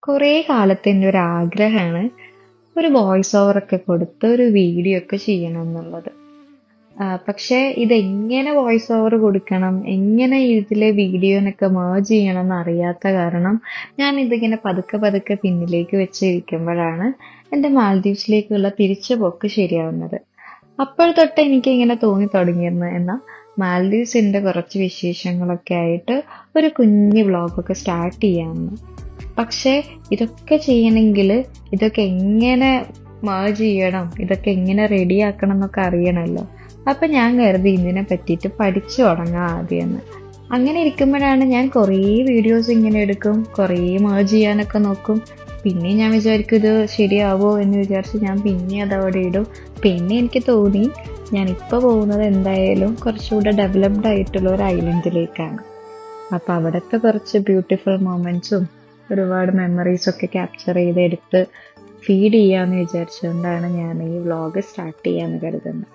കുറേ കാലത്തെ എൻ്റെ ഒരു ആഗ്രഹമാണ് ഒരു വോയിസ് ഓവർ ഒക്കെ കൊടുത്ത് ഒരു വീഡിയോ ഒക്കെ ചെയ്യണം എന്നുള്ളത്. പക്ഷേ ഇതെങ്ങനെ വോയിസ് ഓവർ കൊടുക്കണം, എങ്ങനെ ഇതിലെ വീഡിയോനൊക്കെ മേർജ് ചെയ്യണം എന്ന് അറിയാത്ത കാരണം ഞാൻ ഇതിങ്ങനെ പതുക്കെ പതുക്കെ പിന്നിലേക്ക് വെച്ചിരിക്കുമ്പോഴാണ് എൻ്റെ മാൽദീവ്സിലേക്കുള്ള തിരിച്ചുപോക്ക് ശരിയാവുന്നത്. അപ്പോൾ തൊട്ട് എനിക്ക് ഇങ്ങനെ തോന്നി തുടങ്ങിയിരുന്നു എന്നാൽ മാൽദീവ്സിന്റെ കുറച്ച് വിശേഷങ്ങളൊക്കെ ആയിട്ട് ഒരു കുഞ്ഞു വ്ളോഗൊക്കെ സ്റ്റാർട്ട് ചെയ്യാമെന്ന്. പക്ഷേ ഇതൊക്കെ ചെയ്യണമെങ്കിൽ ഇതൊക്കെ എങ്ങനെ മേർജ് ചെയ്യണം, ഇതൊക്കെ എങ്ങനെ റെഡിയാക്കണം എന്നൊക്കെ അറിയണമല്ലോ. അപ്പൊ ഞാൻ കരുതി ഇതിനെ പറ്റിയിട്ട് പഠിച്ചു തുടങ്ങാം ആദ്യമെന്ന്. അങ്ങനെ ഇരിക്കുമ്പോഴാണ് ഞാൻ കുറേ വീഡിയോസ് ഇങ്ങനെ എടുക്കും, കുറേ മേർജ് ചെയ്യാനൊക്കെ നോക്കും. പിന്നെ ഞാൻ വിചാരിക്കും ഇത് ശരിയാവോ എന്ന് വിചാരിച്ച് ഞാൻ പിന്നെ അതവിടെ ഇടും. പിന്നെ എനിക്ക് തോന്നി ഞാൻ ഇപ്പോൾ പോകുന്നത് എന്തായാലും കുറച്ചുകൂടെ ഡെവലപ്ഡ് ആയിട്ടുള്ള ഒരു ഐലൻഡിലേക്കാണ്. അപ്പൊ അവിടുത്തെ കുറച്ച് ബ്യൂട്ടിഫുൾ മൊമെന്റ്സും ഒരുപാട് മെമ്മറീസ് ഒക്കെ ക്യാപ്ചർ ചെയ്തെടുത്ത് ഫീഡ് ചെയ്യാന്ന് വിചാരിച്ചുകൊണ്ടാണ് ഞാൻ ഈ വ്ളോഗ് സ്റ്റാർട്ട് ചെയ്യാന്ന് കരുതുന്നത്.